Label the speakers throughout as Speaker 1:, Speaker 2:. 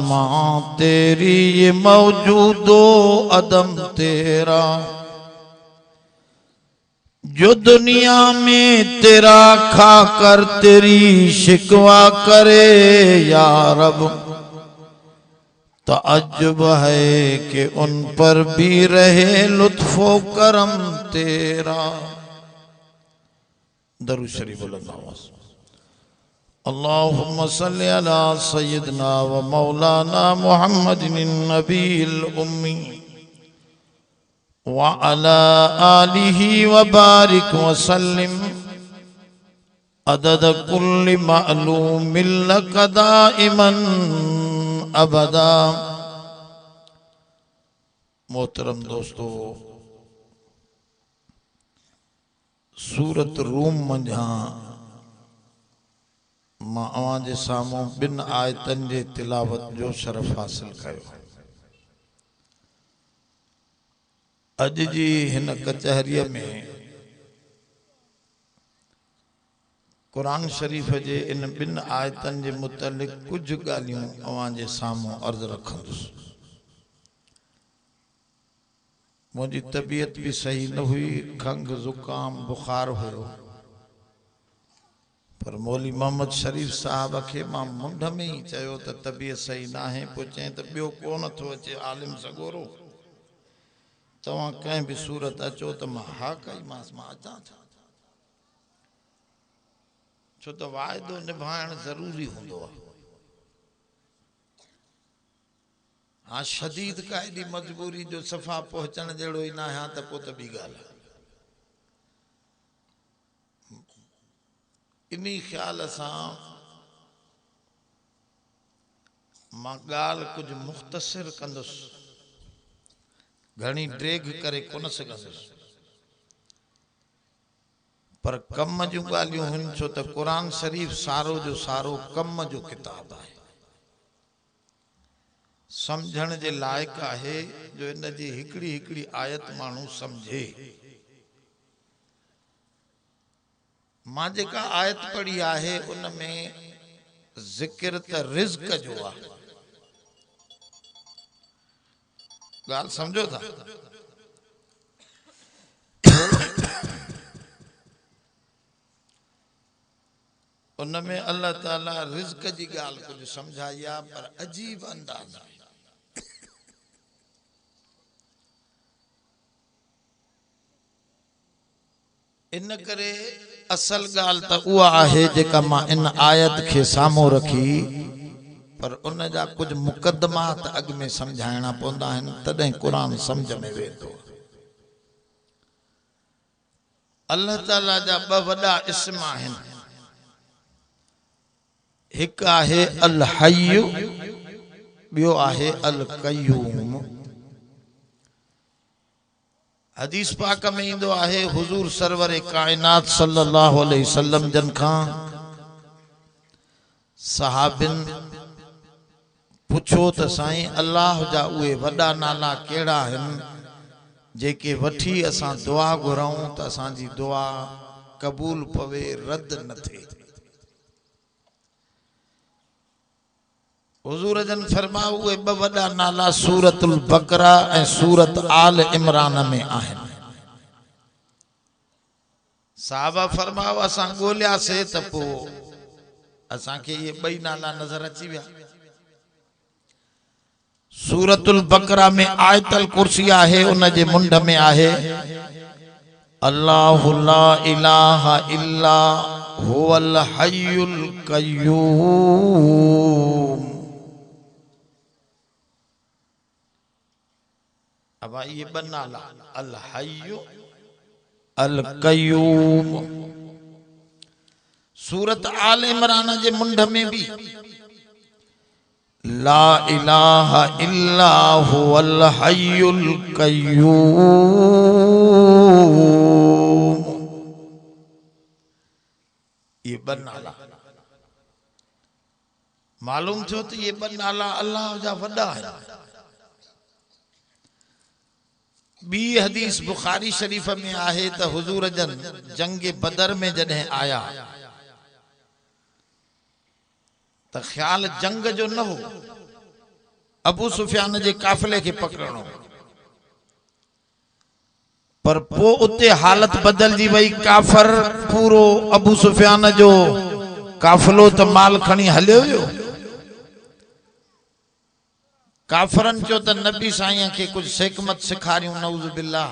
Speaker 1: माँ तेरी ये मौजूदो अदम तेरा, जो दुनिया में तेरा खाकर तेरी शिकवा करे या रब, तअज्जुब है कि उन पर भी रहे लुत्फो करम तेरा। दरूद शरीफ बोलना। अल्लाहुम्मा सल्ली अला सय्यिदना व मौलाना मुहम्मदिन नबील उम्मी व अला आलिहि व बारिक व सल्लिम अदद कुल्लि मालूमिन लक दाइमन अबदा। मोहतरम दोस्तों, सूरत रूम मंझा मां अवां जे साम्हूं ॿिनि आयतनि जे तिलावत जो शरफ़ हासिल कयो। अॼु जी हिन कचहरीअ में क़ुरान शरीफ़ जे इन ॿिनि आयतनि जे मुतलिक़ कुझु ॻाल्हियूं अवां जे साम्हूं अर्ज़ रखंदुसि। मुंहिंजी तबीयत भी सही न हुई, खंघ ज़ुकाम बुखार हुयो, पर मौली मोहम्मद शरीफ साहब के मां मुंड में ही चयो त तबीयत सही ना है। पोइ चई त ॿियो कोन थो अचे आलिम सगोरो, तव्हां कंहिं भी सूरत अचो त मां हा कई मांसि, मां अचां थो, छो त वाइदो निभाइण ज़रूरी हूंदो आहे। हाँ, शदीद का एडी मजबूरी जो सफ़ा पहुचण जहिड़ो ही ना है त पोइ त ॿी ॻाल्हि आहे। इन्ही ख्याल सां मां ॻाल्हि कुछ मुख़्तसिर कंदुसि, घणी ड्रेग करे कोन सघंदुसि, पर कम जूं ॻाल्हियूं हुन, छो त क़ुरान शरीफ सारो जो सारो कम जो किताब आहे, समझण जे लायक आहे, जो इन जी हिकड़ी हिकड़ी आयत माण्हू समझे। मां जेका आयत पढ़ी आहे उन में जिक्र त रिज़्क जो आहे। ॻाल्हि समझो था? उन में अल्लाह ताला रिज़्क जी ॻाल्हि कुछ समझाई आहे, पर अजीब अंदाज आहे। इन करे असल ॻाल्हि त उहा आहे जेका मां इन आयत के साम्हूं रखी, पर उन जा कुछ मुक़दमात अॻ में समझाइणा पवंदा आहिनि, तॾहिं क़ुरान समझ में वेंदो। अल्लाह ताला जा ॿ वॾा इस्म आहिनि, हिकु आहे अल हय्यु, ॿियो आहे अल क़य्यूम। हदीस पाक में इंदो आहे, हुजूर सरवर कायनात सल्लल्लाहु अलैहि वसल्लम जन खां सहाबिन पुछो त साईं अल्लाह जा उहे वॾा नाला कहिड़ा आहिनि जेके वठी असां दुआ घुराऊं त असांजी दुआ कबूल पवे, रद न थिए। हुजूर जन फरमाओ उहे ॿ वॾा नाला सूरतुल बकरा ऐं सूरत आल इमरान में आहिनि। साहबा फरमाओ असां ॻोल्हियासीं त पोइ असांखे ये ॿई नाला नज़र अची विया। सूरतुल बकरा में आयतल कुर्सी आहे, उन जे मुंड में आहे अल्लाहु ला इलाहा इल्ला हुवल हय्युल क़य्यूम। अब ये ॿ नाला अल हय्यु अल क़य्यूम। सूरत आल इमरान जे मुंड में भी ला इलाहा इल्ला हुवल हय्युल क़य्यूम। ये ॿ नाला मालूम थियो त ये ॿ नाला अल्लाह जा वॾा आहिनि। बी हदीस बुखारी शरीफ में आहे त हुजूर जन जंग बदर में जॾहिं आया त ख्याल जंग जो न हो, अबू सुफियान जे काफिले के पकड़नो, पर पो उते हालत बदलजी वई। काफर पूरो अबू सुफियान जो काफिलो त माल खणी हलियो हुयो। काफरन चो त नबी साईं के कुछ हिकमत सिखारियूं, नऊज़ बिल्लाह।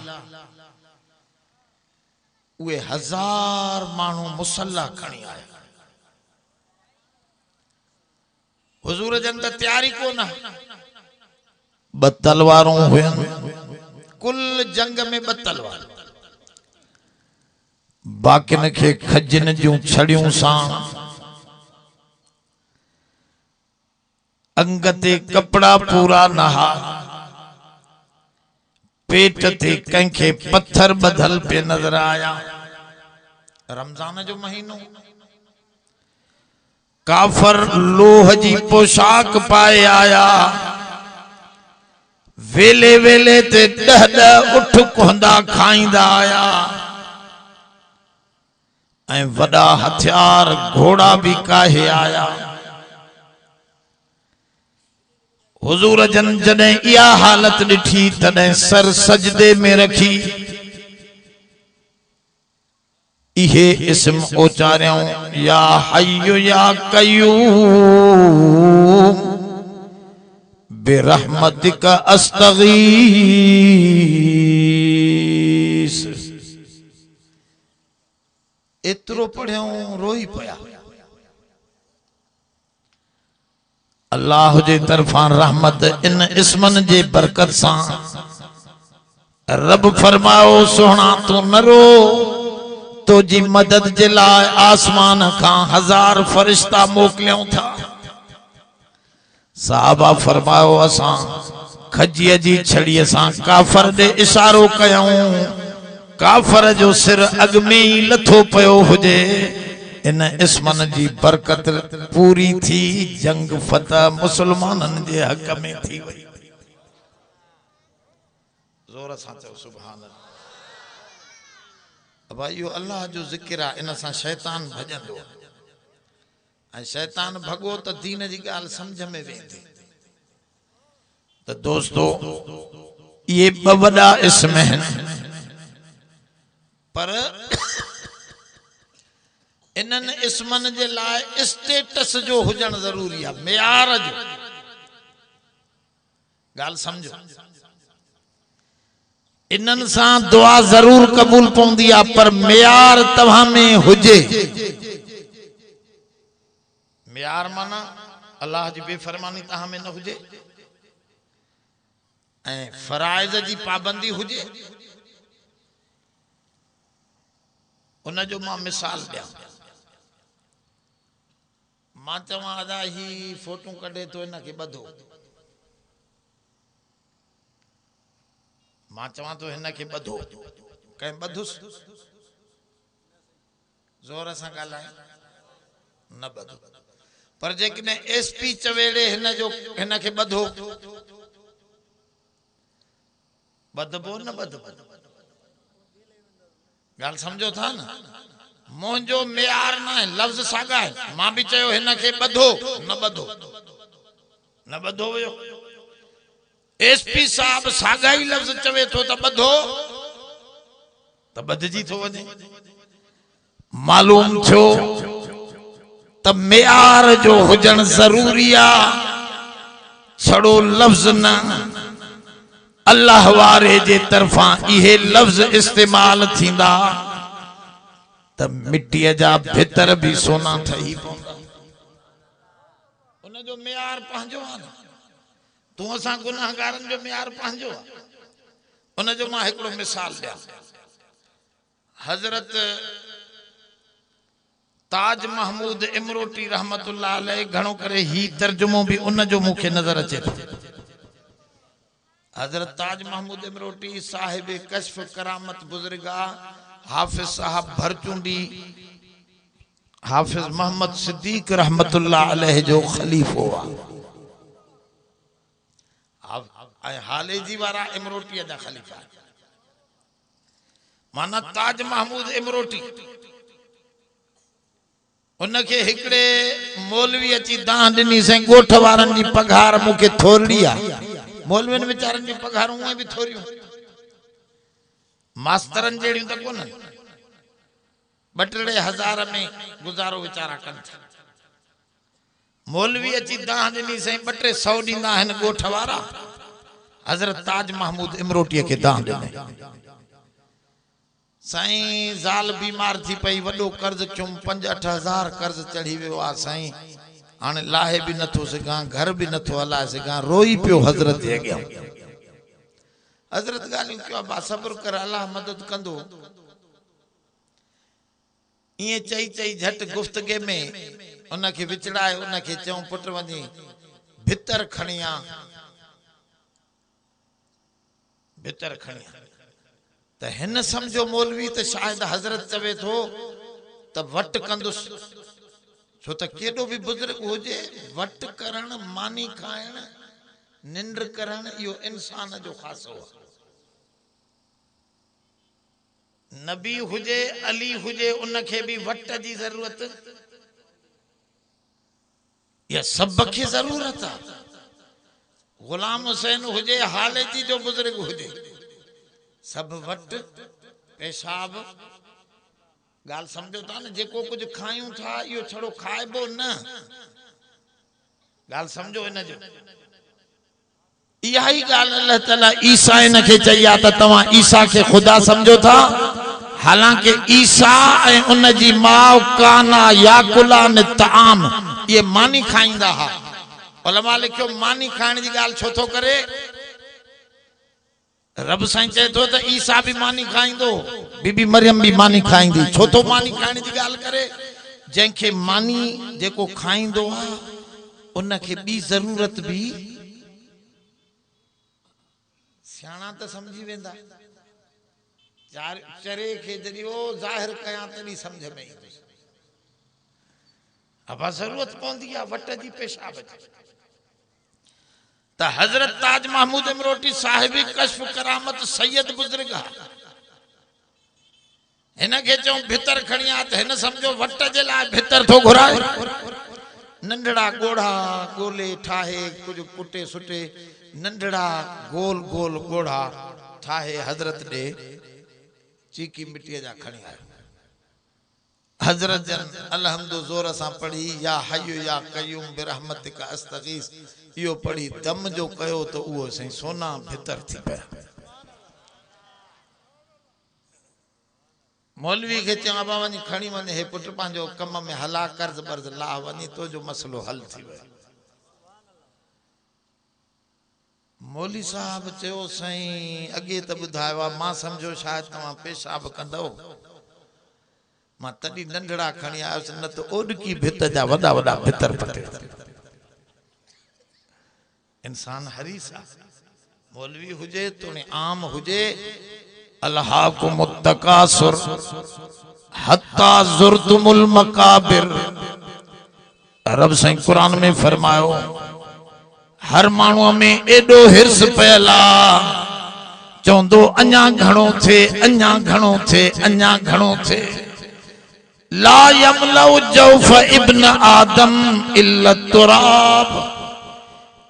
Speaker 1: उहे 1000 माण्हू मुसल्ला खणी आया। हुजूर जन त तैयारी कोन, ब तलवारूं हुयनि, कुल जंग में ब तलवार। बाकिन के खजन जूं छड़ियों सां, अंग ते कपड़ा पूरा नहा, पेट ते कंखे पत्थर बदल पे नजर आया। रमजान जो महीनो, काफर लोह जी पोशाक पाए आया। वेले वेले ते 10 उठ कोंदा खाईंदा आया। ऐं वड़ा हथियार घोड़ा भी काहे आया। हुजूर जन जॾहिं इहा हालत ॾिठी तॾहिं सर सजदे में रखी इहे इस्म उचारियऊं, या हय्यु या कय्यूम बिरहमतिक अस्तगीस। एतिरो पढ़ियऊं रोई पिया। अल्लाह जे तरफां रहमत इन इस्मन जे बरकत सां। रब फरमायो, सोहणा तू न रो, तो जी मदद जे लाइ आसमान खां 1000 फरिश्ता मोकिलियूं था। साहबा फरमायो, असां खजीअ जी छड़ीअ सां काफर ॾे इशारो कयऊं। काफर जो सिर अॻ में ई लथो पियो हुजे। इन इस्मन जी बरकत पूरी थी। जंग फतह मुसलमानन जे हक में थी वई। जोर सां चओ सुभान अल्लाह। भाई यो अल्लाह जो जिक्र आहे, इन सां शैतान भजंदो। ऐं शैतान भगो त दीन जी ॻाल्हि समझ में वेंदी। त दोस्तो, ये 2 वॾा इस्म आहिनि, पर इन्हनि इस्मन जे लाइ स्टेटस जो हुजण ज़रूरी आहे, मेयार जो। ॻाल्हि समझो, इन्हनि सां दुआ ज़रूर क़बूल पवंदी आहे, पर मेयार तव्हां में हुजे। मेयार माना अल्लाह जी बेफरमानी तव्हां में न हुजे, ऐं फराइज़ जी पाबंदी हुजे। उन जो मां मिसाल ॾियां। मां चवां अदा ही फोटो कढे तो इन खे ॿधो, मां चवां तो हिन खे ॿधो, कंहिं ॿधुस? ज़ोर सां ॻाल्हाए, न ॿधो। पर जेकॾहिं एसपी चवेड़े हिन खे ॿधो, ॿधबो न ॿधबो? ॻाल्हि सम्झो था न? मुंहिंजो मेयार न आहे, लफ़्ज़ साॻा आहिनि। मां बि चयो हिन खे ॿधो, न ॿधो, न ॿधो वियो। एसपी साहब साॻा ई लफ़्ज़ चवे थो त ॿधो, त ॿधजी थो वञे। मालूम थियो त मेयार जो हुजण ज़रूरी आहे, छड़ो लफ़्ज़ न। अल्लाह वारे जे तरफां इहे लफ़्ज़ इस्तेमाल थींदा त मिट्टीअ जा भितर भी सोना ठही पवंदा। उन जो मेयार पंहिंजो आहे न। तू असां गुनाहगारनि जो मेयार पंहिंजो आहे। उन जो मां हिकिड़ो मिसाल ॾियां। हज़रत ताज महमूद इमरोटी रहमतुल्लाह अलैह, घणो करे ही तर्जुमो भी उन जो मूंखे नज़र अचे थो। हज़रत ताज महमूद इमरोटी साहिब कश्फ करामत बुजुर्गा हाफिज साहब भरचुंडी, हाफिज मोहम्मद सिद्दीक रहमतुल्लाह अलैह जो खलीफो आहे। हाले जी वारा इमरोटी जा खलीफा। माना ताज महमूद इमरोटी उनके हिकड़े मौलवी अची दाह दिनी से गोठ वारन जी पघार मुके थोरड़ी आ। मौलविन बेचारन जी पघार उए भी थोरियूं, मास्तरन जेड़ियूं त कोन। 2-3 हज़ार में गुजारो वीचारा कन था। मौलवी अची दाह दिनी से 2-300 दींदा हन गोठ वारा। हजरत ताज महमूद इमरोटी के दाह दिने। साईं ज़ाल बीमार थी पई, वडो कर्ज क्यों 5-8 हज़ार कर्ज चढ़ी वियो आ। साईं हाने लाहे भी नथो सघां, घर भी नथो हलाए सघां, रोई पियो हजरत जे अॻियां। हजरत गालियूं कयो, बा सब्र कर, अल्लाह मदद कंदो। इए चई चई झट गुफ्तगे में उनके विचड़ाए, उनके चऊं पुट वञी भितर खणिया, भितर खणिया। त हिन समझो मौलवी त शायद हजरत चवे थो त वट कंदुस, छो त केडो भी बुजुर्ग हुजे, वट करण, मानी खाइण, निंड करण, यो इंसान जो खासो है। नबी हुजे, अली हुजे, उनके भी वट जी जरूरत, या सब के जरूरत है। गुलाम हुसैन हुजे, हाले जी जो बुजुर्ग हुजे, सब वट पेशाब। गाल समझो था न, जेको कुछ खायूं था यो छड़ो खाइबो न। गाल समझो इन जो। इहा ही गाल अल्लाह ताला ईसा इन के चया त तवा ईसा के खुदा समझो था, हालांकि ईसा ए उन जी मां काना याकुलान ताम, ये मानी खाइंदा हा। उलमा लिखो मानी खाइण जी गाल छो थो करे। रब साईं चए थो त ईसा भी मानी खाइंदो, बीबी मरियम भी मानी खाइंदी। छो तो मानी खाइण जी गाल करे, जंहिंखे मानी जेको खाइंदो आ उनखे बी जरूरत भी सियाणा त समझी वेंदा। चरे के जरियो ज़ाहिर कयां तॾहिं समझ में ईंदो। अब जरूरत पवंदी आहे वट जी, पेशाब जी। त हजरत ताज महमूद इमरोटी साहिबी कश्फ करामत सैयद बुजुर्ग है। हिन के चऊं भितर खणिया, त हिन समझो वट जे लाइ भितर थो घुराए। नंढड़ा गोढ़ा गोले ठाहे, कुछ कुटे सुटे नंढड़ा गोल गोल गोढ़ा ठाहे हजरत दे चीकी मिट्टी जा खणी आयो। हजरत जन अलहम्दु जोर सां पढ़ी, या हय्यु या कयूम बिरहमतिका अस्तगीस, यो पढ़ी दम जो कयो तो उहो सही सोना भितर थी पिया। मौलवी के चयो बाबा वञी खणी वञे, हे पुट पंहिंजो कम में हला, कर्ज बर्ज ला वञी, तो जो मसलो हल थी वियो। मौली साहब चयो साईं अगे त ॿुधायो आहे, मां समझो शायद तव्हां पेशाब कंदव, मां तॾहिं नंढड़ा खणी आयुसि, न त ओडकी भित जा वॾा वॾा भितर पटे। इंसान हरीस आहे, मौलवी हुजे तो आम हुजे। अलहाकुमुत तकासुर हत्ता ज़ुरतुमुल मकाबिर। रब साईं कुरान में फरमायो, हर माण्हूअ में एडो हिर्स पयल आ, चवंदो अञा घणो थे, अञा घणो थे, अञा घणो थे। ला यमलउ जौफ इब्न आदम इल्ला तुराब।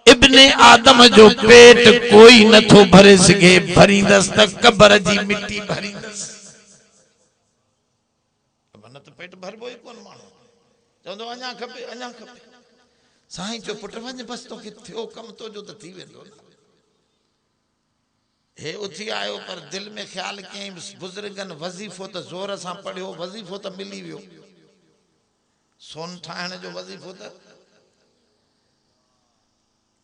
Speaker 1: इब्न आदम जो पेट कोई नथो भरे सके, भरींदस त कब्र जी मिट्टी भरींदस। न त पेट भरबो ही कोन। माण्हू चवंदो अञा खपे, अञा खपे। साईं जो पुट वञ बस, तो थियो कम तो जो त थी वेंदो। हे उथी आयो, पर दिल में ख्याल कई बुजुर्गन वजीफो तो जोर सां पढ़ियो, वजीफो तो मिली वियो। सोन ठाहिण जो वजीफो त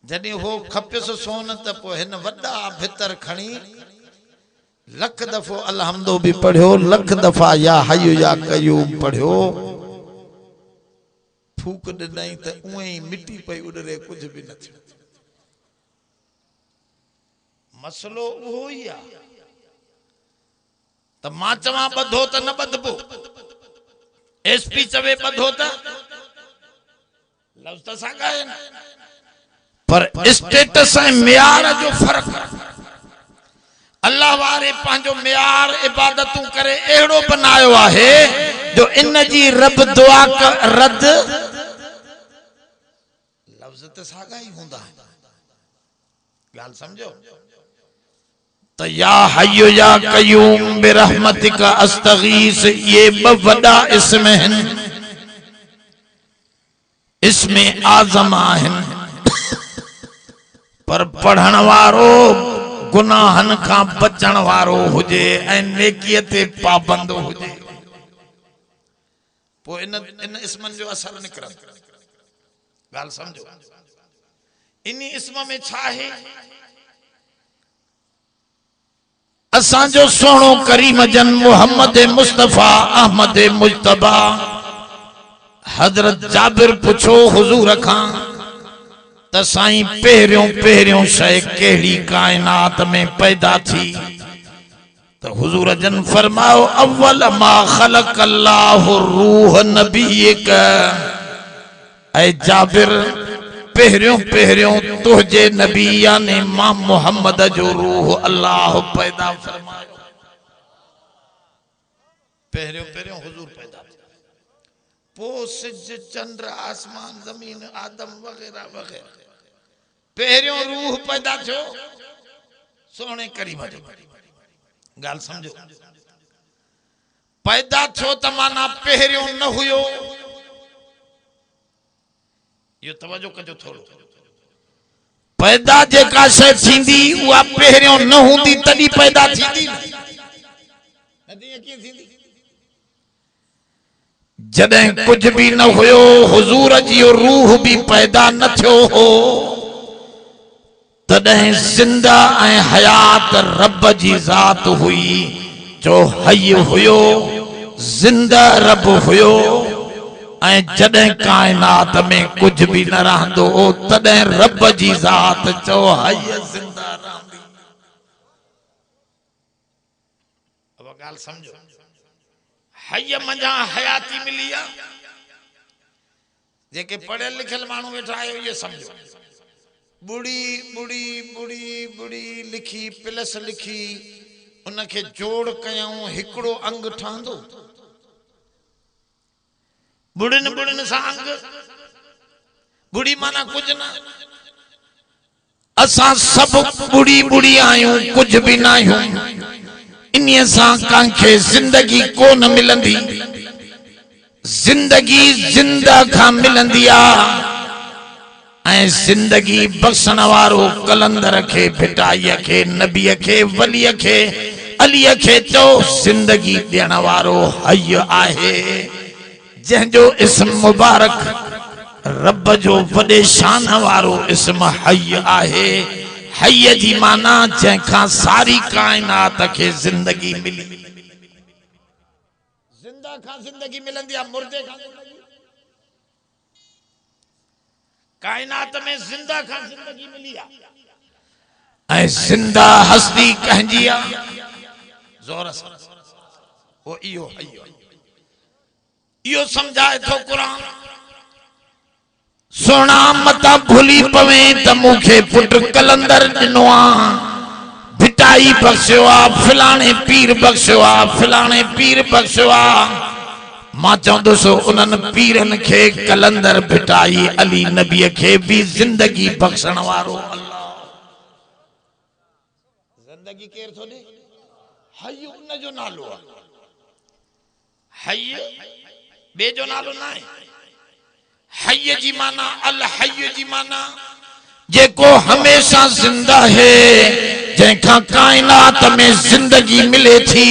Speaker 1: जॾहिं हो खपियस सोन, त पोइ हिन वॾा भितर खणी लख दफ़ो अलहम्दो भी पढ़ियो, लख दफ़ा या हय्यु या कयूम पढ़ियो। फूक ॾिनई त उहे ई मिट्टी पई उॾरे, कुछ भी न थियो। मसलो उहो ही आ। त मां चवां ॿधो त न ॿधबो, एसपी चवे ॿधो त लफ्ज़ त साॻा आहिनि, पर स्टेटस ऐं मियार जो फर्क। अल्लाह वारे पंहिंजो मियार इबादतूं करे अहिड़ो बनायो आहे जो इन जी रब दुआ रद लफ्ज़ ते सागा ही हुंदा है गाल समझो तो या हय्यु या कयूम बिरहमतिका अस्तगीस ये बवड़ा इसमें हैं इसमें आज़म आहिन पर पढ़ण वारो गुनाहन का बचण वारो हुजे ऐं नेकीअ ते पाबंद हुजे पो इन इस्मन जो असर निकरन गाल समझो इन्ही इस्म में छा है असांजो सोनो करीम जन मुहम्मद मुस्तफा अहमद मुज्तबा हजरत जाबिर पुछो हुजूर खां त साईं पहिरियों शय केड़ी कायनात में पैदा थी तो हुजूर जन फरमाओ अव्वल मा खलक अल्लाह रूह नबीक ऐ जाबिर पहिरियों तुझे नबी यानी मां मोहम्मद जो रूह अल्लाह पैदा फरमायो पहिरियों हुजूर पैदा पो सिज चंद्र आसमान जमीन आदम वगैरह वगैरह पहिरियों रूह पैदा थो सोने करीम जो गाल समझो पैदा थो त माना पहिरियों न हुयो यो तवज्जो कजो थोड़ो पैदा जेका शय थींदी उहा पहिरियों न हुंदी तडी पैदा थींदी नदी की थींदी जडे कुछ भी न हुयो हुजूर जी रूह भी पैदा न थियो हो तडे जिंदा ऐं हयात रब जी जात हुई जो हय हुयो जिंदा रब हुयो ऐं जडे कायनात में कुछ भी न रहंदो तडे रब जी जात जो हय जिंदा रहंदी अब गाल समझो हय मंजा हयाती मिली आ जेके पढ़ियल लिखियल मानू वेठा आयो ये समझो बुड़ी बुड़ी बुड़ी बुड़ी लिखी प्लस लिखी उनके जोड़ कयूं हिकड़ो अंग ठहंदो बुड़िन सा अंग बुड़ी माना कुछ ना असा सब बुड़ी बुड़ी आयूं कुछ भी ना आयूं इन्हीं सा कांखे जिंदगी को न मिलंदी जिंदगी जिंदा खा मिलंदी आ ऐं जिंदगी बख्शण वारो कलंदर के भिटाईअ के नबीअ के वलीअ के अलीअ के चो जिंदगी ॾियण वारो हय आहे जंहिंजो इस्म मुबारक रब जो वॾे शान वारो इस्म हय आहे हय जी माना जंहिंखां सारी कायनात के जिंदगी मिली जिंदा खां जिंदगी मिलंदी आहे मुर्दे खां कायनात में जिंदा खां जिंदगी मिली आहे ऐं जिंदा हस्ती कहंजी आहे जोर सां वो इहो हय यो समझाए थो कुरान सोना मता भूली पवे त मुखे पुट कलंदर दिनो आ भिटाई बख्शियो आ फलाणे पीर बख्शियो आ फलाणे पीर बख्शियो आ मां चवंदो सो उनन पीरन के कलंदर भिटाई अली नबी के भी जिंदगी बख्शण वारो अल्लाह जिंदगी केर थो दे हय उन जो नालो आ हय बे जो नालो ना है हय जी माना अल हय जी माना जेको हमेशा जिंदा है जैखा कायनात में जिंदगी मिले थी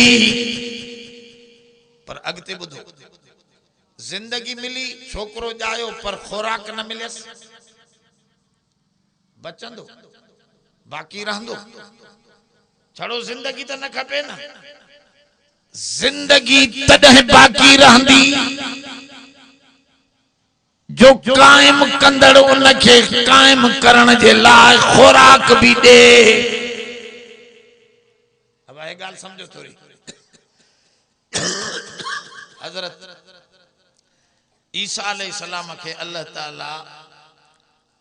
Speaker 1: पर अगते बुधो जिंदगी मिली छोकरो जायो पर खोराक न मिलेस बचंदो बाकी रहंदो छड़ो जिंदगी तो न खपे ना जिंदगी तदह बाकी रहंदी जो कायम कंदड़ उनके कायम करण जे लाइ खोराक भी दे अब ये गाल समझो थोड़ी हजरत ईसा अलैहिस्सलाम के अल्लाह ताला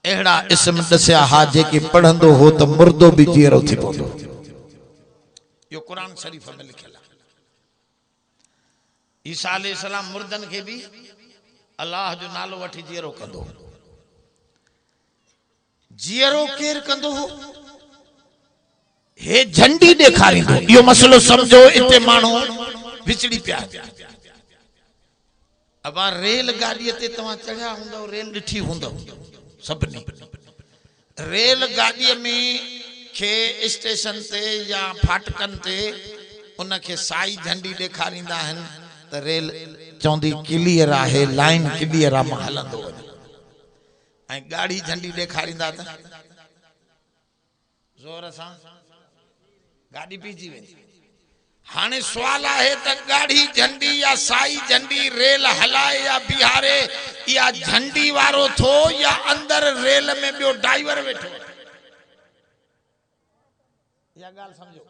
Speaker 1: एड़ा इस्म दसिया हा जेके पढ़ंदो हो तो मुर्दो भी जीरो थी पवंदो यो कुरान शरीफ में लिखियल ईसा अलैहिस्सलाम मुर्दन के भी अल्लाह जो नालो वठी जीअरो कंदो। जीअरो केर कंदो हो? हे झंडी ॾेखारींदो। इहो मसलो समझो, इते माण्हू विचड़ी पिया। अब रेल गाड़ी ते तव्हां चढ़िया हूंदव, रेल ॾिठी हूंदव सभिनी। रेल गाड़ी में के स्टेशन ते या फाटकन ते उनके साई झंडी ॾेखारींदा आहिनि त रेल चवंदी क्लियर आहे, लाइन क्लियर आहे, मां हलंदो वञा। ऐं गाड़ी झंडी ॾेखारींदा त ज़ोर सां गाड़ी बीजी वेंदी। हाणे सवाल आहे त गाड़ी झंडी या साई झंडी रेल हलाए या बिहारे, या झंडी वारो थो या अंदर रेल में ॿियो ड्राइवर वेठो? या ॻाल्हि समझो।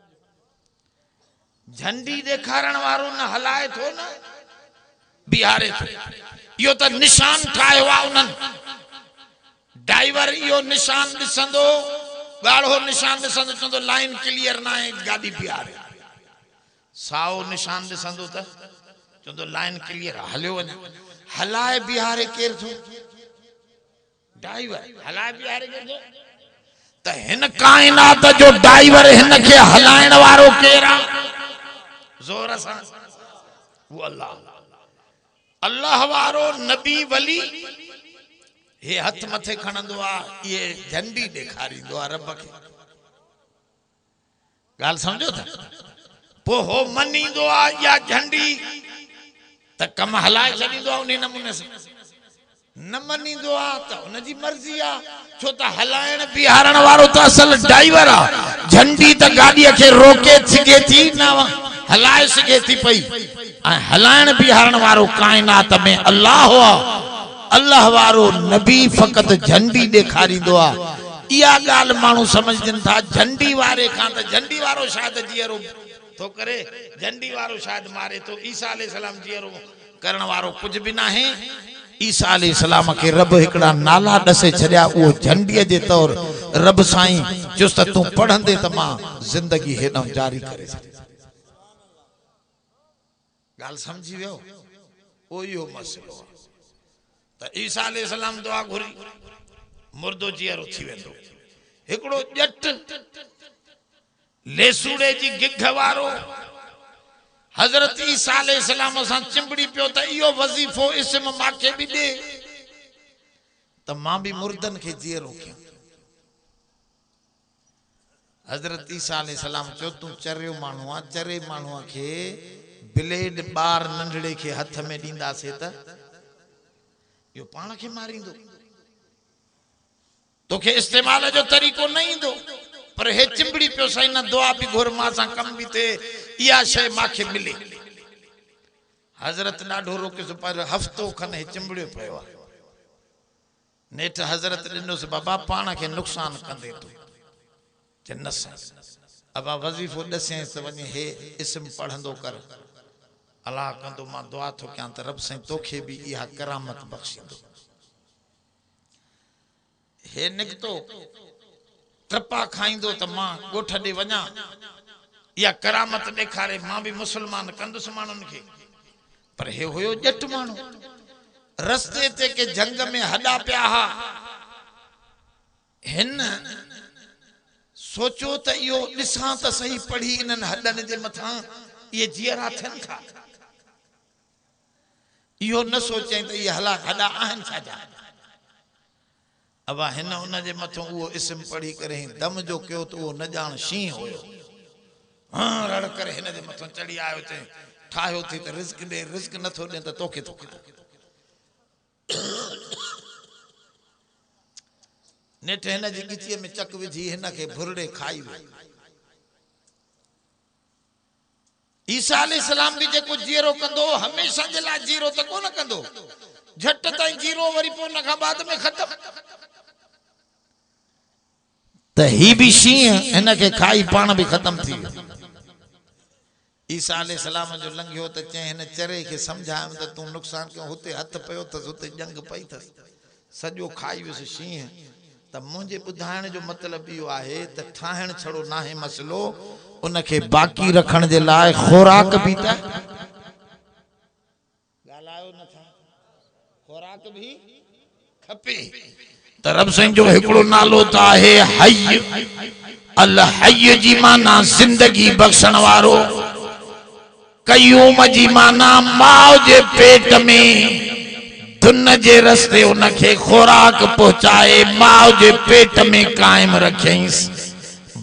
Speaker 1: झंडी ॾेखारण वारो न हलाए थो न बिहारे थो, इहो त निशान ठाहियो आहे उन्हनि। ड्राइवर इहो निशान ॾिसंदो, ॻाढ़ो निशान ॾिसंदो, चवंदो लाइन क्लियर न आहे, गाॾी बिहारे। साओ निशान ॾिसंदो त चवंदो लाइन क्लियर आहे, हलियो वञे। हलाए बिहारे केर थो? ड्राइवर। हलाए बिहारे केर थो? त हिन काइनात जो ड्राइवर हिन खे हलाइण वारो केर आहे? ज़ोर सां वो अल्लाह। अल्लाह वारो नबी वली हे हथ मथे खणंदो आहे, ये झंडी ॾेखारींदो आहे रब खे। ॻाल्हि समझो था? पोइ हो मनींदो आहे या झंडी त कम हलाए छॾींदो आहे उन नमूने सां। न मनींदो आहे त हुनजी मर्ज़ी आहे, छो त हलाइण बिहारण वारो त असल ड्राइवर आहे। झंडी त गाॾीअ खे रोके सघे थी, न हलाए सघे थी पई। ऐं हलाइण बिहारण वारो काइनात में अल्लाह आहे। अल्लाह वारो नबी फ़क़त झंडी ॾेखारींदो आहे। इहा ॻाल्हि माण्हू समझनि था। झंडी वारे खां त झंडी वारो शायदि जीअरो थो करे, झंडी वारो शायदि मारे थो। ईसा अलैहिस्सलाम जीअरो करण वारो कुझु बि न आहे। ईसा अलैहिस्सलाम खे रब हिकिड़ा नाला ॾसे छॾिया, उहो झंडीअ जे तौर रब साईं चुस त तूं पढ़ंदे त मां ज़िंदगी हेॾां जारी करे छॾी। ॻाल्हि समझी वियो? उहो इहो मसइलो आहे त ईसा अलैहिस्सलाम दुआ घुरी, मुर्दो जीअरो थी वेंदो। हिकिड़ो ॼट लेसूड़े जी गिघ वारो हज़रत ईसा अलैहिस्सलाम सां चिंबड़ी पियो त इहो वज़ीफ़ो इस्म मांखे बि ॾे त मां बि मुर्दन खे जीअरो कयां। हज़रत ईसा अलैहिस्सलाम चयो तूं चरियो माण्हू आहे, चरे माण्हूअ खे ब्लेड ॿार नंढड़े खे हथ में ॾींदासीं त इहो पाण खे मारींदो, तोखे इस्तेमाल जो तरीक़ो न ईंदो। पर हे चिंबड़ी पियो साईं, न दुआ बि घुर, मां सां कम बि थिए, इहा शइ मांखे मिले। हज़रत ॾाढो रोकियोसि, पर हफ़्तो खनि हे चिंबड़ियो पियो आहे। नेठि हज़रत ॾिनोसि, बाबा पाण खे नुक़सान कंदे तूं। चए न साईं, अबा वज़ीफ़ो ॾसेंसि त वञी हे इस्म पढ़ंदो कर, अलाह कंदो मां दुआ थो कयां त रब साईं तोखे बि इहा करामत बख़्शींदो। हे निकितो ट्रपा खाईंदो त मां ॻोठ ॾे वञा, इहा करामत ॾेखारे, मां बि मुस्लमान कंदुसि माण्हुनि खे। पर हे हुयो ॼट माण्हू, रस्ते ते के जंग में हॾा पिया हा। हिन सोचो त इहो ॾिसां त सही पढ़ी इन्हनि हॾनि जे मथां इहे जीअरा थियनि था। इहो न सोचें त इहे हला हॾा आहिनि छाजा। अबा हिन उन जे मथां उहो इस्म पढ़ी करे दम जो कयो त उहो न ॼाण शींहं हुयो। हाँ रड़ करे हिन जे मथां चढ़ी आयो, चई ठाहियो थी त रिज़्क ॾे, रिज़्क नथो ॾे त तोखे थो खाए। नेठि हिन जी ॻिचीअ में चक विझी हिन खे भुरड़े खाई वियो। ईसा अलैहिस्सलाम बि जेको जीअरो कंदो हमेशह जे लाइ जीरो त कोन कंदो, झटि ताईं जीरो, वरी पोइ उन खां बाद में ख़तम। त ही बि शींहं हिन खे खाई पाण बि ख़तम थी वियो। ईसा अलैहिस्सलाम जो लंघियो त चई हिन चरे खे सम्झायमि त तूं नुक़सान कयो, हुते हथ पियो अथसि, हुते जंग पई अथसि, सॼो खाई वियुसि शींहं। त मुंहिंजे ॿुधाइण जो मतिलबु इहो आहे त ठाहिण छड़ो न आहे मसइलो, उनखे बाक़ी रखण जे लाइ खुराक बि त आयो नथा खुराक भी खपे त रब साईं जो हिकिड़ो नालो त आहे हय अल हय जी माना जिंदगी बख़्शण वारो कयूम जी माना माउ जे पेट में दुन जे रस्ते उनखे खुराक पहुचाए माउ जे पेट में कायम रखियंस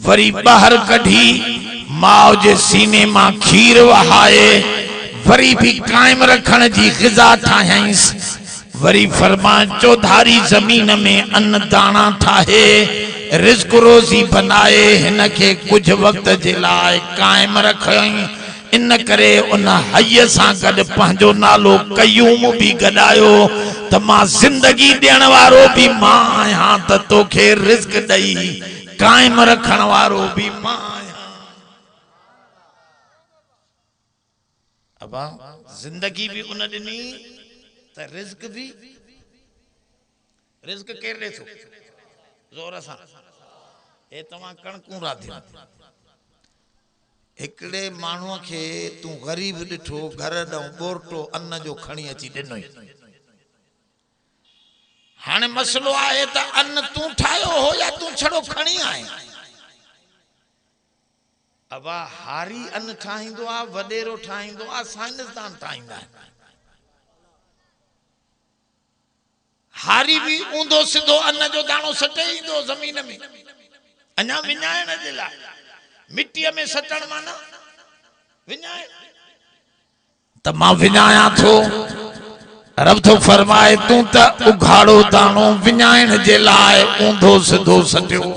Speaker 1: वरी बाहर कढी माउ जे सीने मां खीर वहाए वरी भी कायम रखण जी ग़िज़ा ठाहियंस वरी फरमाए चौधारी जमीन में अन्न दाना ठाहे रिज़्क रोज़ी बनाए हिन के कुछ वक्त जे लाए कायम रखयई इन करे उन हय सां गड पंहिंजो नालो कयूम भी गडायो त मां जिंदगी ॾियण वारो भी मां आहियां त तोखे रिज़्क ॾई कायम रखण वारो भी मां आहियां अबा जिंदगी भी उन ॾिनी त रिज़्क भी रिज़्क केर ॾे थो ज़ोर सां ए तव्हां कणकूं राधियो एकड़े माण्हूअ खे तू गरीब ॾिठो घर ॾऊं ॿोरटो अन्न जो खणी अची ॾिनई हाणे मसलो आहे त अन्न तू ठाहियो हो या तू छड़ो खणी आए अबा हारी अन्न ठाहींदो आ वॾेरो ठाहींदो आ साइंसदान ठाहींदा आहिनि हारी भी ऊंधो सिधो अन्न जो दाणो सटे ईंदो ज़मीन में अञा विञाइण जे लाइ मिट्टीअ में सटण माना विञाए त मां विञाया थो रब तो फरमाए तू त उघाड़ो दाणो विञाइण जे लाइ ऊंधो सिधो सटियो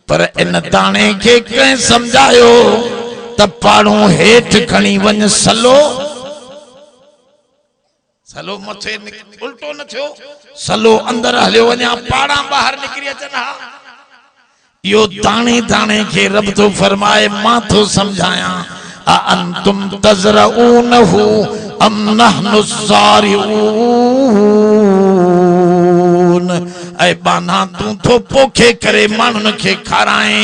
Speaker 1: पर इन दाणे खे कंहिं समझायो त पाणो हेठि खणी वञ सलो सलो मथे उल्टो न थियो सलो अंदर हलियो वञा पाड़ा बाहर निकरी अचन हा यो दाणे दाणे के रब तो फरमाए मां तो समझाया अंतुम तज़रऊनहु अम नहनु ज़ारिऊन ऐ बाना तू तो पोखे करे मानुन के खाराए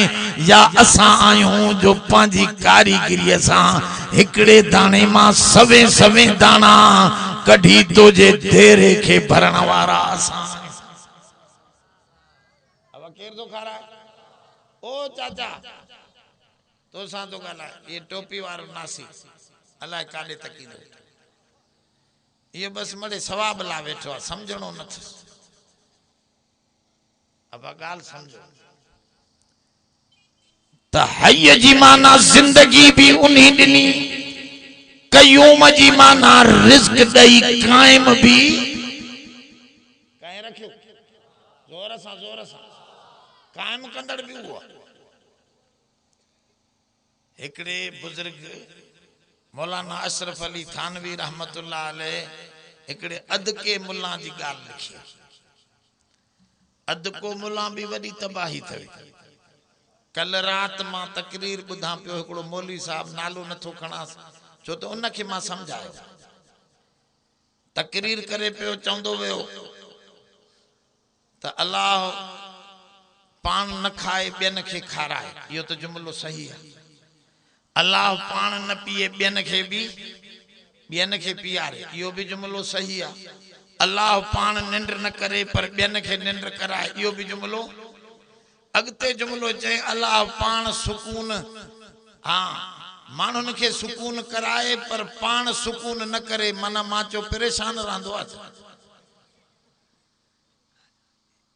Speaker 1: या असा आयूं जो पांजी कारीगिरी सां हिकड़े दाणे मां सवे सवे दाना कढी तो जे धेरे के भरण वारा असा अब केर तो खारा ओ चाचा तो सा तो गला ये टोपी वारो नासी अल्लाह काडे तकी दो ये बस मड़े सवाब ला बैठो समझणो न थ अब गाल समझो त हय जी माना जिंदगी भी उन्हीं दिनी कयूम जी माना रिज़्क दई कायम भी काहे रखियो जोर सा कायम कंदड़ भी हुआ एकड़े बुजुर्ग मौलाना अशरफ अली थानवी रहमतुल्लाह अलैह एकड़े अद के मुल्ला जी गाल लिखी अद को मुल्ला भी वडी तबाही थई कल रात मां तकरीर बुधा पियो एकड़ो मौलवी साहब नालो नथो खणास छो तो उन के मां समझायो तकरीर करे पियो चंदो वयो त अल्लाह पान न खाए बेन के खाराए यो तो जुमलो सही है अल्लाह पान न पिए बेन के पियारे यो भी जुमलो सही है अल्लाह पान निंद्र न करे पर बेन के निंद्र कराए यो भी जुमलो अगते जुमलो चे अल्लाह पान सुकून हाँ मानुन के सुकून कराए पर पान सुकून न करे मना माचो परेशान रहंदो आ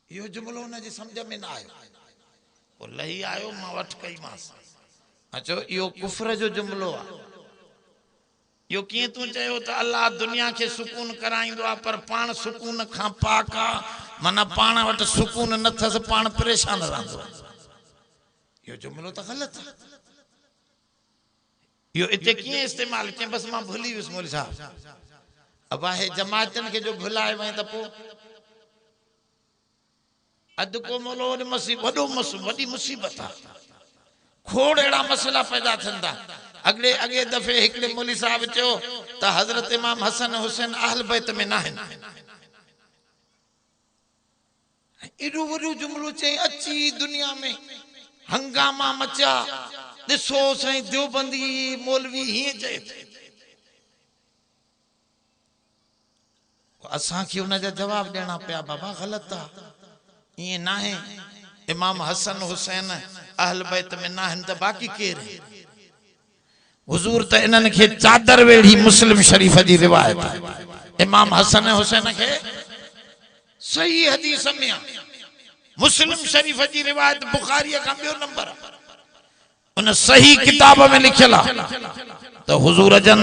Speaker 1: यो जुमलो न जी समझ में ना आयो ओ लही आयो मां वठ कई मास अचो यो कुफ्र जो जुमलो आ यो किए तू चयो त अल्लाह दुनिया के सुकून कराइंदो आ पर पान सुकून खां पाक आ मना पान वट सुकून न थस पान परेशान रहंदो यो जुमलो त गलत है यो इते किए इस्तेमाल के बस मां भूली विस मौलवी साहब अब है जमातन के जो भुलाए वए त पो अद को मोलो वडी मुसीबत आ खोड़ एड़ा मसला पैदा थंदा अगे दफे एकड़े मौलवी साहब चो त हजरत इमाम हसन हुसैन अहल बैत में ना है एडो वडो जुमलो चे अच्छी दुनिया में हंगामा मचा दिसो सही देवबंदी मौलवी ही चे असां खे उन जा जवाब देना पिया बाबा गलत आ ये ना है इमाम हसन हुसैन अहल बैत में ना हन त बाकी केर हुजूर त इन्हनि खे चादर वेड़ी मुस्लिम शरीफ जी रिवायत इमाम हसन हुसैन के सही हदीस में मुस्लिम शरीफ जी रिवायत बुखारी का बियो नंबर उन सही किताब में लिखल तो हुजूर जन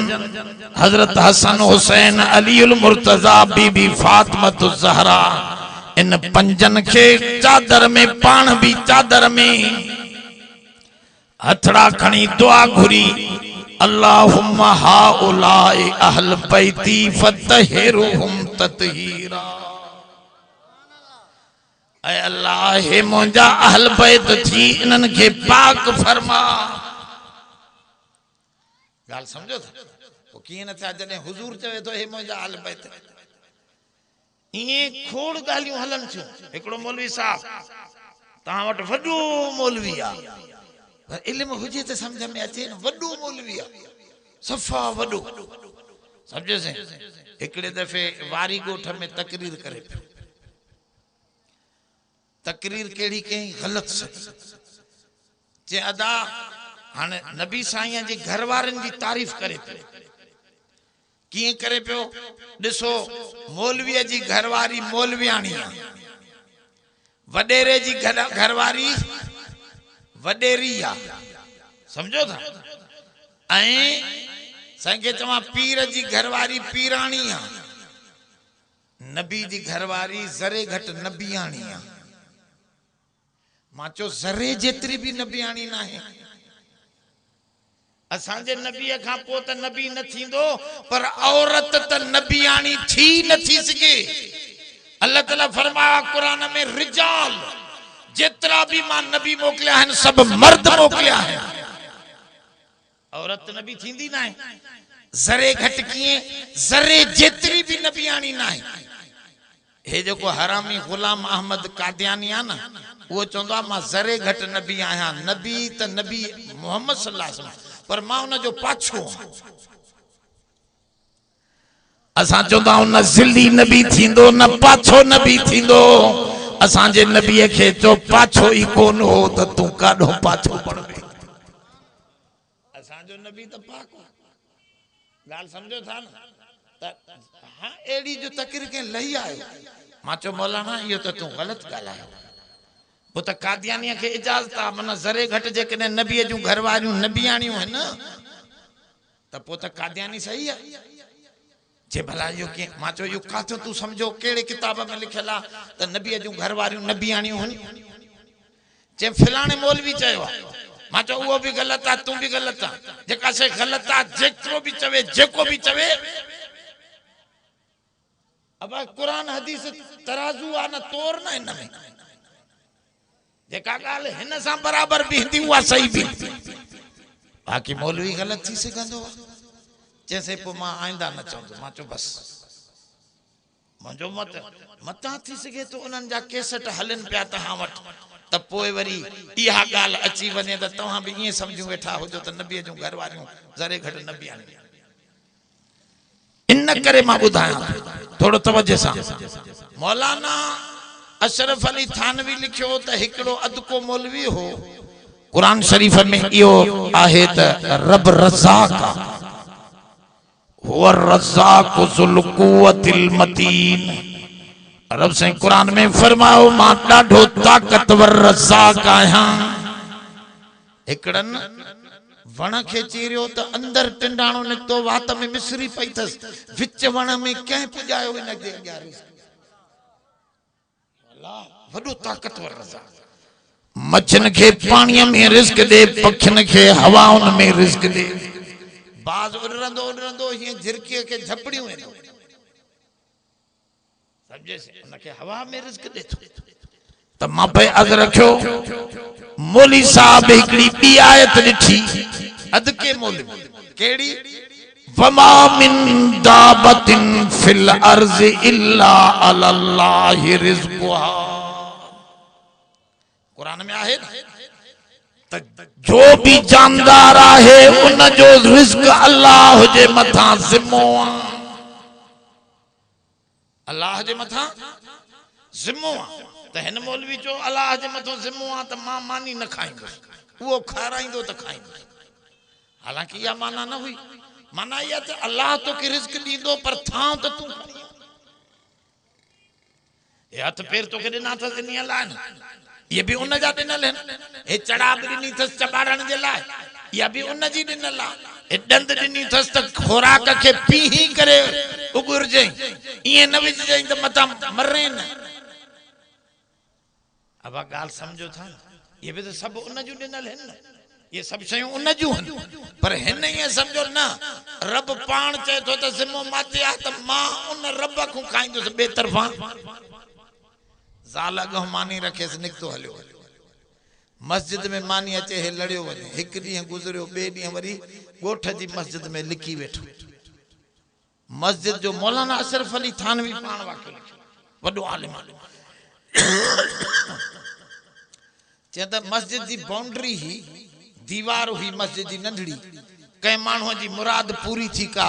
Speaker 1: हजरत हसन हुसैन अलीउल मुर्तजा बीबी फातिमा ज़हरा इन पंजन के चादर में पान भी चादर में हथड़ा खणी दुआ घुरी अल्लाहुम्मा हाउलाए अहल बैती फतहिरुहुम ततहीरा ऐ अल्लाह हे मुंजा अहल बैत थी इनन के पाक फरमा गाल समझो था वो किए न था जने हुजूर चवे तो हे मुंजा अहल बैत ये खोड़ गालियों हलन छो एकड़ो मौलवी साहब ता वट वडो मौलवी आ पर इल्म हुजे त समझ में अचे न वडो मौलवी आ सफा वडो समझे से एकड़े दफे वारी गोठ में तकरीर करे तकरीर केड़ी के गलत से जे अदा हाने नबी साईं जी घरवारन की तारीफ करे पे किए करे पियो दिसो मौलवी जी घरवारी मौलवियाणी वडेरे जी घरवारी वडेरी आ समझो था ऐ संगे चवा पीर जी घरवारी पीराणी आ नबी जी घरवारी जरे घट नबियाणी आ माचो जरे जेतरी भी नबियाणी ना है असांजे नबी खां पो त नबी न थींदो पर औरत त नबियाणी थी न थी सके अल्लाह ताला फरमाया कुरान में रिजाल जितना भी मां नबी मोकलिया हैं सब मर्द मोकलिया हैं औरत नबी थींदी ना है जरे घट किए जरे जेतरी भी नबियाणी ना है हे जो को हरामी गुलाम अहमद कादियानी आ ना वो चंदा मां जरे घट नबी आया नबी त नबी मोहम्मद सल्लल्लाहु अलैहि वसल्लम पर मां उन जो पाछो असा चंदा उन जिल्ली नबी थींदो न पाछो नबी थींदो असा जे नबी के जो पाछो ही कोन हो त तू काडो पाछो पड़बे असा जो नबी त पाक गाल समझो था ना त हां एडी जो तकरीर के लई आयो मां चो मौलाना यो त तू गलत गालायो वो तो कादियानी के इजाजत आ मना जरे घट जे कने नबी जो घरवारियों नबियाणियों है ना त पो त कादियानी सही है जे भला यो के माचो यो काथो तू समझो केड़े किताब में लिखला त नबी जो घरवारियों नबियाणियों हन जे फलाने मौलवी चयो माचो वो भी गलत आ तू भी गलत आ जेका से गलत आ जेको भी चवे जेको भी चवे अब कुरान हदीस तराजू आ न तोर ना इन में जेका गाल हिन सा बराबर भी हिंदी हुआ सही भी बाकी मौलवी गलत थी सघंदो जैसे पो मां आइंदा न चवंदो मां चो बस मुंहिंजो मत मता थी सके तो उन्हनि जा केसट हलन पिया तहां वट त पोइ वरी इहा गाल अची वने त तव्हां भी ये समझो वेठा हुजो त नबी जो घर वारियों जरे घट नबी आनी इन करे मां बुधाया थोड़ो तवज्जो सा मौलाना अशरफ अली थानवी लिखियो त हिकड़ो अदको मौलवी हो कुरान शरीफ में इयो आहे त रब रज़ाक हुवा रज़ाक ज़ुल कुव्वतिल मतीन रब से कुरान में फरमायो मां ॾाढो ताकतवर रज़ाक आहियां हिकड़न वण के चीरियो त अंदर टिंडाणो निकतो वात में मिसरी पई थस विच वण में कंहिं पुॼायो इन जे अॻियां अल्लाह वडो ताकतवर रज़ाक मच्छन के पानी में रिस्क दे पखिन के हवाउन में रिस्क दे बाज उड़रंदो ये झिरके के झपड़ियों है समझे से उनके हवा में रिस्क दे त मां पे अद रखियो मौली साहब एकड़ी बी आयत ॾिठी अद के मौलवी केड़ी वमा मिन दाबतिन फिल अर्ज़ इल्ला अल्लाहि रिज़्क़ुहा कुरान में आहे त जो भी जानदार आहे उन जो रिज़्क़ अल्लाह जे मथा ज़िम्मो अल्लाह जे मथा ज़िम्मो आहे त हिन मौलवी चयो अल्लाह जे मथां ज़िम्मो आहे त मां मानी न खाईंदुसि उहो खाराईंदो त खाईंदुसि हालांकि इहा माना न हुई माना इहा त अल्लाह तोखे रिज़्क़ ॾींदो पर थां त तूं हे हथ पेर तोखे ॾिना अथसि इन लाइ न ये भी उन जा ॾिनल आहिनि हे चढ़ा बि ॾिनी अथसि चॿाड़ण जे लाइ इहा बि उन जी ॾिनल आहे हे ॾंद ॾिनी अथसि त खोराक खे पीही करे उगुरजई ईअं न विझजई त मथां मरे न अब ॻाल्हि सम्झो था ये भी तो सब उन जूं ॾिनल आहिनि न ये सब शयूं उन जूं आहिनि पर हिन ईअं सम्झो न रब पाण चए थो त ज़िम्मो माते आहे त मां उन रब खां खाईंदुसि ॿिए तरफ़ां ज़ाल अॻो मानी रखेसि निकितो हलियो मस्जिद में मानी अचे हे लड़ियो वञे हिकु ॾींहुं गुज़रियो ॿिए ॾींहुं वरी ॻोठ जी मस्जिद में लिकी वेठो मस्जिद जो मौलाना अशरफ अली थानवी पाण वाक़ियो लिखियो वॾो आलिम चए त मस्जिद जी बाउंड्री ही दीवार हुई मस्जिद जी नंढड़ी कंहिं माण्हूअ जी मुराद पूरी थी का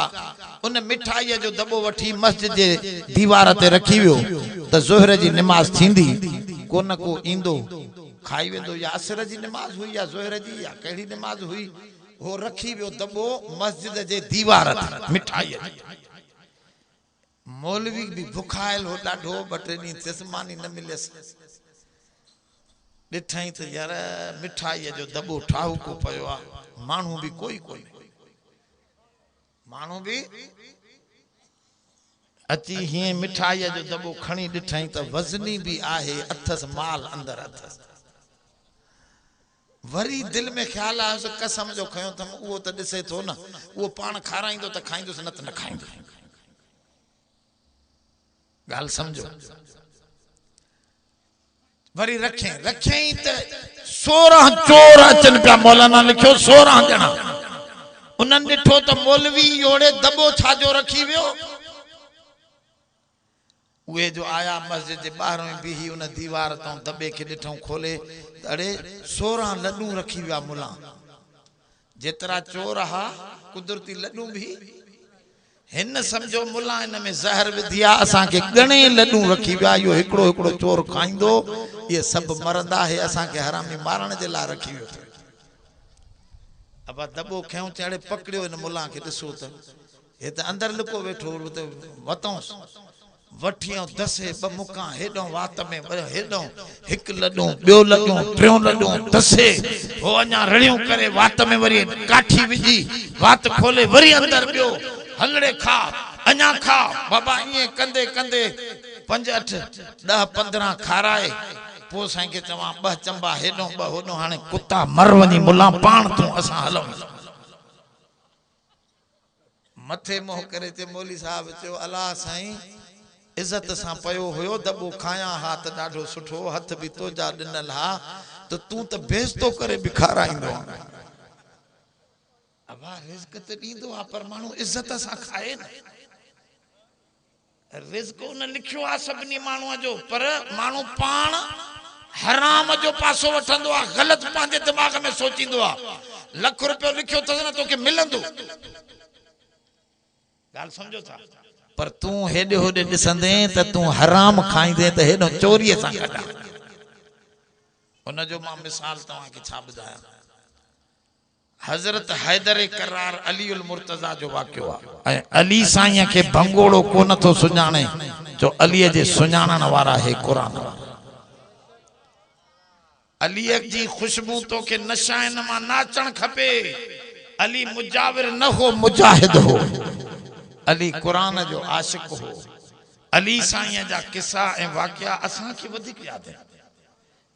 Speaker 1: उन मिठाईअ जो दॿो वठी मस्जिद जे दीवार ते रखी वियो त ज़ोहर जी निमाज़ थींदी को न को ईंदो खाई वेंदो या असर जी निमाज़ हुई या ज़ोहर जी या कहिड़ी निमाज़ हुई वो रखी वियो दॿो मस्जिद जे दीवार ते मिठाईअ मौलवी भी बुखायल हो ॾाढो ॿ टे ॾींहं थियसि मानी न मिलियसि ॾिठई त यार मिठाईअ जो दॿो ठाहूको पियो आहे माण्हू बि कोई माण्हू बि अची हीअं मिठाईअ जो दॿो खणी ॾिठई त वज़नी बि आहे अथसि माल अंदरि अथसि वरी दिल में ख्याल आयुसि कसम जो खयो अथमि उहो त ॾिसे थो न उहो पाण खाराईंदो त खाईंदुसि न त न खाईंदो ॻाल्हि सम्झो वरी रखई त 16 चोर अचनि पिया मौलाना लिखियो 16 ॼणा उन्हनि ॾिठो त मौलवी ओड़े दॿो छाजो रखी वियो उहे जो आया मस्जिद जे ॿाहिरों बीही उन दीवार तां दॿे खे ॾिठऊं खोले अड़े 16 लॾूं रखी विया मुला जेतिरा चोर हा कुदरती लॾूं भी हिन समझो मुला इन में ज़हर विधिया असां के गणे लड्डू रखी विया यो हिकड़ो हिकड़ो चोर खाइंदो ये सब मरदा है असां के हरामी मारण जे ला रखी वियो अब दबो खयो चढ़े पकड़ियो इन मुला के दिसो त हे त अंदर लुको बैठो त वतोस वठियो दसे ब मुका हेडो वात में हेडो हिक लड्डू बियो लड्डू ट्रियो लड्डू दसे हो अना रणियो करे वात में वरी काठी विजी वात खोले वरी अंदर बियो हलड़े खा अना खा बाबा ये कंदे कंदे 5 8 10 15 खाराए पो साईं के चवा ब चंबा हेडो ब होडो हाने कुत्ता मर वनी मुला पाण तू असा हलो मथे मोह करे ते मौली साहब चो अल्लाह साईं इज्जत सा पयो होयो दबो खाया हाथ डाढो सुठो हथ भी तो जा दिनल हा तो तू तो बेइज्जतो करे बिखाराइंदो अबा रिज़्क त दींदो आ पर मानू इज्जत सा खाए न रिज़्क उन लिखियो आ सबनी मानू जो पर मानू पाण हराम जो पासो वठंदो आ गलत पांजे दिमाग में सोचिंदो आ लाख रुपयो लिखियो त न तोके मिलंदो गाल समझो था पर तू हेडे होडे दिसंदे त तू हराम खाइंदे त हेडो चोरी सा कटा उन जो मा मिसाल तवा के छा बुधाया हजरत हैदर करार अली उल मुर्तजा जो वाक्यो आ अली साईं के भंगोड़ो को न तो सुजाने जो अली जे सुजानन वाला है कुरान अली जी खुशबू तो के नशाइन मा नाचण खपे अली मुजाविर न हो मुजाहिद हो अली कुरान जो आशिक हो अली साईं जा किस्सा ए वाकया असा के वधिक याद है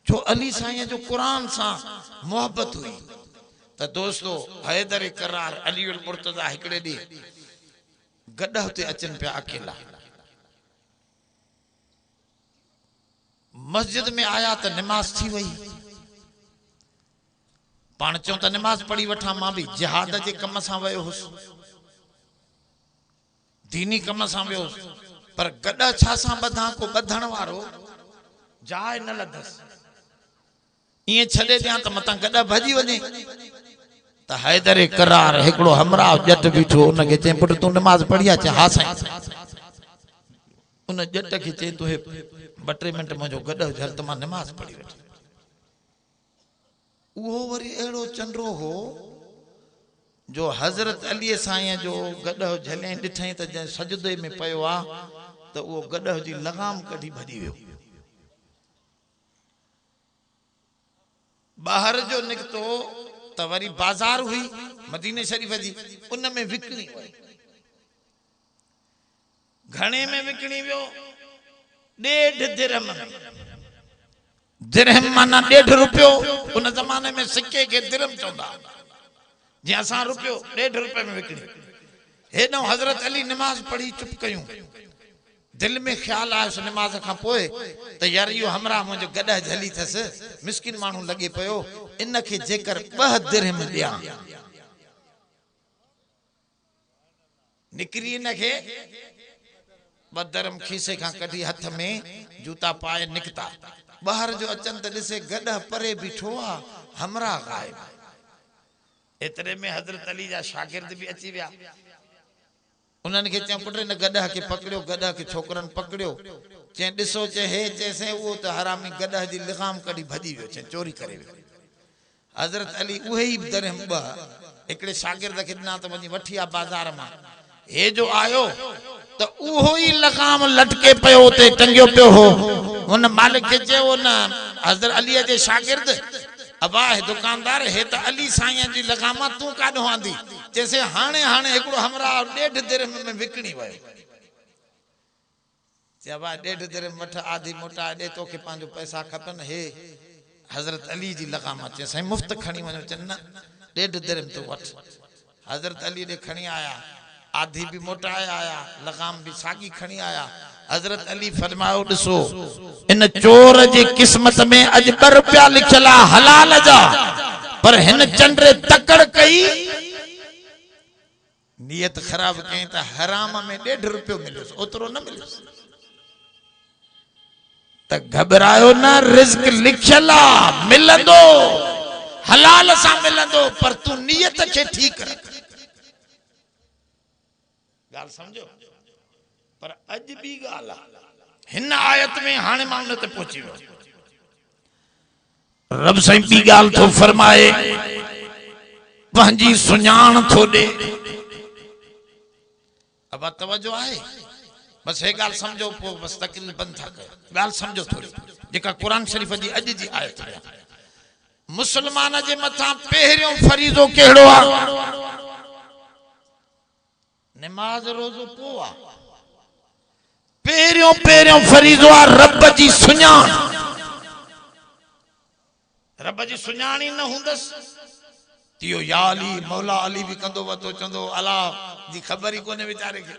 Speaker 1: जो अली साईं जो कुरान सा मोहब्बत हुई तो दोस्तों हैदर करार अली उल मुर्तजा हिकड़े दी गड्ढा ते अचन पे अकेला मस्जिद में आया तो नमाज थी वही पान चो तो नमाज पढ़ी वठा मां भी जिहाद के कम सा वयो हुस दीनी कम सा वयो पर गड्ढा छा सा बधा को बधण वारो जाए न लदस ये छड़े दिया तो मता गड्ढा भजी वने त हैदर करार एकड़ो हमरा जट बीठो उन के चे पुट तू नमाज पढ़िया चे हा साईं उन जट खे चई तो 2-3 मिनट मुंहिंजो गॾ हल त मां नमाज़ पढ़ी वठां। उहो वरी अहिड़ो चंड्रो हो जो हज़रत अली साईं जो गॾ झले ॾिठई त जंहिं सजदे में पियो आहे त उहो गॾ जी लगाम कढी भॼी वियो। ॿाहिरि जो निकितो त वरी बाज़ार हुई मदीने शरीफ़ जी, उन में विकिणी वई। घणे में विकिणी वियो? 1.5 दिरहम में। दिरहम माना 1.5 रुपयो। उन ज़माने में सिक्के के दिरहम चवंदा, जे असां रुपयो 1.5 रुपए में विकिणी। हेॾो हज़रत अली नमाज पढ़ी चुप कयूं। दिल में ख्याल आयो नमाज खां पोइ त यार इहो हमरा मुंहिंजो गॾ झली अथसि, मिस्किन माण्हू लॻे पियो, इन खे जेकर 2 दिरहम ॾियां, निकिरी इन खे 2 दिरहम खीसे खां कढी हथ में जूता पाए निकिता। ॿाहिरि जो अचनि त ॾिसे गॾ परे बीठो आहे, हमरा गायब। एतिरे में हज़रत अली जा शागिर्द बि अची विया। उन्हनि खे चयो पुट न गॾ खे पकड़ियो, गॾ खे छोकरनि पकड़ियो। चई ॾिसो, चई हे चइसि उहो त हरामी गॾ जी लिगाम कढी भॼी वियो, चई चोरी करे वियो। हज़रत अली उहे ई दिरहम 2 हिकिड़े शागिर्द खे ॾिना त वञी वठी आ बाज़ार मां। हे जो आयो त उहो ई लगाम लटके पियो उते टंगियो पियो हो। हुन मालिक खे चयो न हज़रत अली जे शागिर्द, अबा हे दुकानदार, हे त अली साईं जी लगाम तूं काॾो आंदी? चइसे हाणे हिकिड़ो हमरा 1.5 दिरहम में विकिणी वियो। चए अबा 1.5 दिरहम वठ, आधी मोटा ॾे, तोखे पंहिंजो पैसा खपनि। हे हज़रत अली जी लगाम। चए साईं मुफ़्त खणी वञो। चए न 1.5 दिरहम तूं वठ। हज़रत अली ॾे खणी आया, आधी भी मोटाए आया, लगाम भी सागी खणी आया। हज़रत अली फरमायो ॾिसो इन चोर जी किस्मत में अज 2 रुपया लिखियल आहे हलाल जा, पर हिन चंड्रे तकड़ कई, नियत खराब कई त हराम में 1.5 रुपयो मिलियोसि, ओतिरो न मिलियोसि। त घबरायो न, रिज़्क लिखियल आहे, मिलंदो, हलाल सां मिलंदो, पर तू नियत खे ठीक रख। गाल समझो। पर अज भी गाल हिन आयत में हाने मामले ते पहुची वियो। रब साईं भी गाल तो फरमाए, पंहिंजी सुञाण थो ॾे। अब तवज्जो आहे, बस हे गाल समझो, पो बस तकलीफ़ बंद था कयो। गाल समझो थोड़ी, जेका कुरान शरीफ जी अज जी आयत है। मुसलमान जे मथा पहिरियों फरीज़ो कहिड़ो आहे? नमाज रोज़ो पोइ आहे। पहिरियों फरीज़ो आहे रब जी सुञाण। रब जी सुञाण ही न हूंदसि तियो या अली मौला अली भी कंदो वतो चंदो अल्लाह जी ख़बर ही कोने वीचारे खे।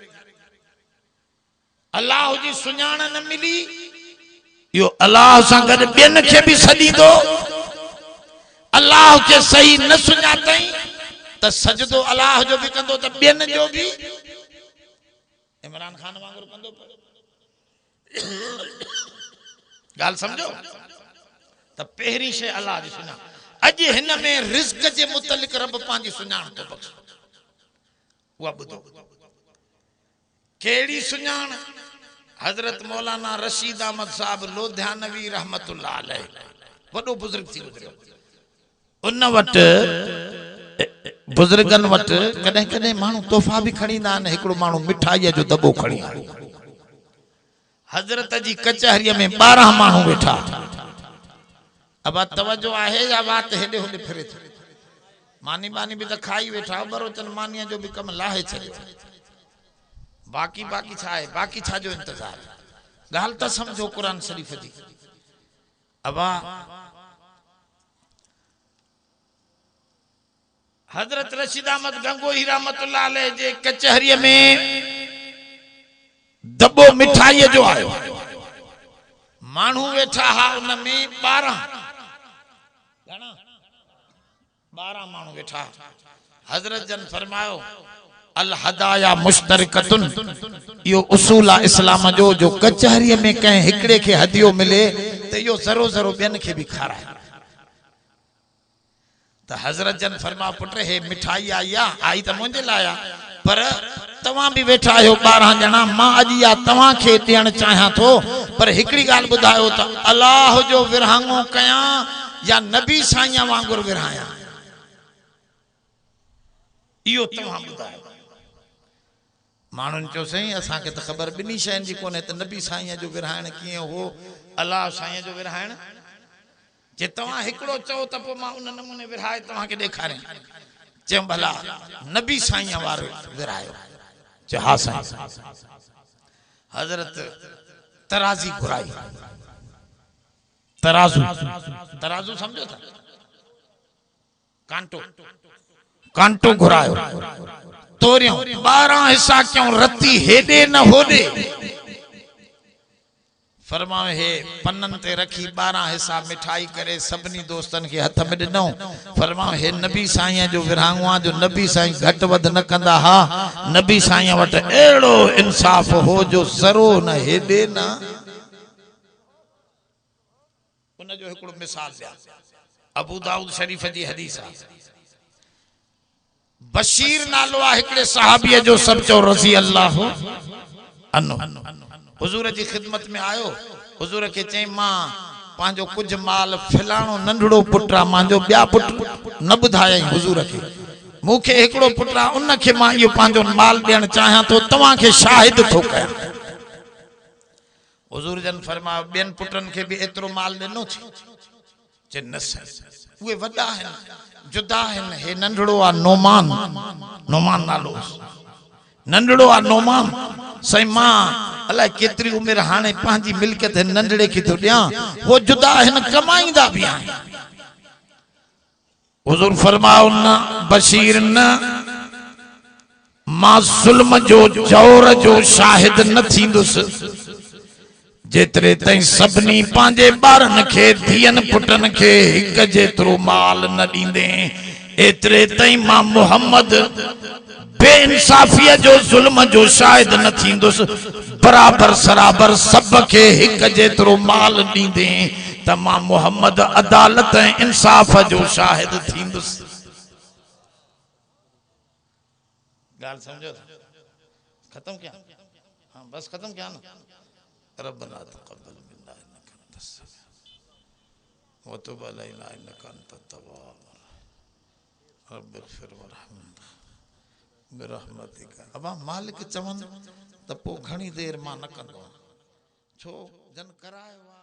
Speaker 1: अल्लाह जी सुञाण न मिली, यो अल्लाह सां गॾु ॿियनि खे भी सॾींदो। अल्लाह के सही न सुञातई त सजदो अल्लाह जो भी कंदो, त ॿियनि जो भी इमरान खान वांगुरु कंदो। गाल समझो। त पहिरीं शइ अल्लाह जी सुञाण। अज हिन में रिज़्क जे मुतलिक रब पंहिंजी सुञाण तो बख़्शे। उहा ॿुधो कहिड़ी सुञाण? हज़रत मौलाना रशीद अहमद साहब लोधियानवी रहमतुल्लाह अलैह, वॾो बुज़ुर्ग थी गुज़रियो। उन वटि बुजुर्गन वटि कॾहिं कॾहिं माण्हू तोहफ़ा भी खणी ईंदा आहिनि। हिकिड़ो माण्हू मिठाईअ जो दॿो खणी आयो। हज़रत जी कचहरीअ में 12 माण्हू वेठा। अब तवज्जो आहे या बात हेॾे होॾे फिरे थी? मानी बानी भी त खाई वेठा, बरोचन मानीअ जो भी कम लाहे छॾियो। बाक़ी छा आहे? बाक़ी छा जो इंतजार? गाल त समझो कुरान शरीफ जी। अब हजरत रशीद अहमद गंगोही रहमतुल्लाह अलैह जे कचहरीअ में दॿो मिठाईअ जो आयो। माण्हू वेठा हा, उन में 12 माण्हू वेठा। हजरत जन फरमायो अल हदाया मुश्तरकतुन, यो उसूल आहे इस्लाम जो कचहरीअ में कंहिं हिकिड़े खे हदियो मिले त इहो ज़रो ज़रो ॿियनि खे भी खाराए। त हजरत जन फरमा पुट हे मिठाई आई आ, आई त मुंहिंजे लाइ, पर तव्हां भी वेठा आहियो 12 ॼणा मां अॼु या तव्हां खे ॾियण चाहियां थो पर हिकिड़ी ॻाल्हि ॿुधायो त अलाह जो विरहाङो कयां या नबी साईं वांगुरु विरहायां इहो तव्हां ॿुधायो माण्हुनि चयो साईं असांखे त ख़बर ॿिन्ही शयुनि जी कोन्हे त नबी साईं जो विरहाइण कीअं हो अलाह साईं जो विरहाइण जे तव्हां हिकिड़ो चओ त पोइ मां उन नमूने विरहाए तव्हांखे ॾेखारियां चयो भला नबी साईं वारो विरहायो चयो हा साईं हज़रत तराज़ी घुराई तराज़ू तराज़ू समझो था कांटो कांटो घुरायो तोरियो 12 हिस्सा क्यों रत्ती हेडे न होडे फरमाओ हे पन्नन ते रखी 12 हिस्सा मिठाई करे सभनी दोस्तन के हथ में ॾिनो फरमाओ हे नबी साईं जो विरहांगवा जो नबी साईं घट वध न कंदा हा नबी साईं वट एड़ो इंसाफ हो जो सरो न हेडे न उन जो हिकड़ो मिसाल दिया अबू दाऊद शरीफ जी हदीस है बशीर नालो आ हिकड़े सहाबी जो सब चो रज़ी अल्लाह अन्हु हुजूर जी खिदमत में आयो हुजूर के चई मां पांजो कुछ माल फिलाणो नंढड़ो पुटरा मांजो ब्या पुट न बुधाई हुजूर के मुखे एकड़ो पुटरा उन के मां यो पांजो माल देण चाहा तो तवा के शाहिद थो कया हुजूर जन फरमायो बेन पुटन के भी एतरो माल देनो थी जे न वे वडा है जुदा है हे नंढड़ो आ नोमान नोमान नालो नंढड़ो आ नोमान सही मां अल्लाह केतरी उम्र हाने पांजी मिलकत नंढड़े की तो दिया वो जुदा है कमाईंदा भी आए हुजूर फरमाओ ना बशीर न मां जुल्म जो जौर जो शाहिद न थींदुस जेतरे तई सबनी पांजे बारन के दियन पुटन के एक जेतरो माल न दींदे एतरे तई मां मोहम्मद बेइंसाफिया जो जुल्म जो शाहिद न थींदुस बराबर सराबर सब के एक जेतरो माल दींदे त मां मोहम्मद अदालत इंसाफ जो शाहिद थींदुस गाल समझो खत्म क्या हां बस खत्म क्या ना रब्बना तक़ब्बल मिन्ना इन्नका अंतस समीउ व तुब अलैना इन्नका अंतत तव्वाब रब्बिग़फिर वरहमना बिरहमतिका अब मालिक चवन त पो घणी देर मां न कंदो छो जन करायो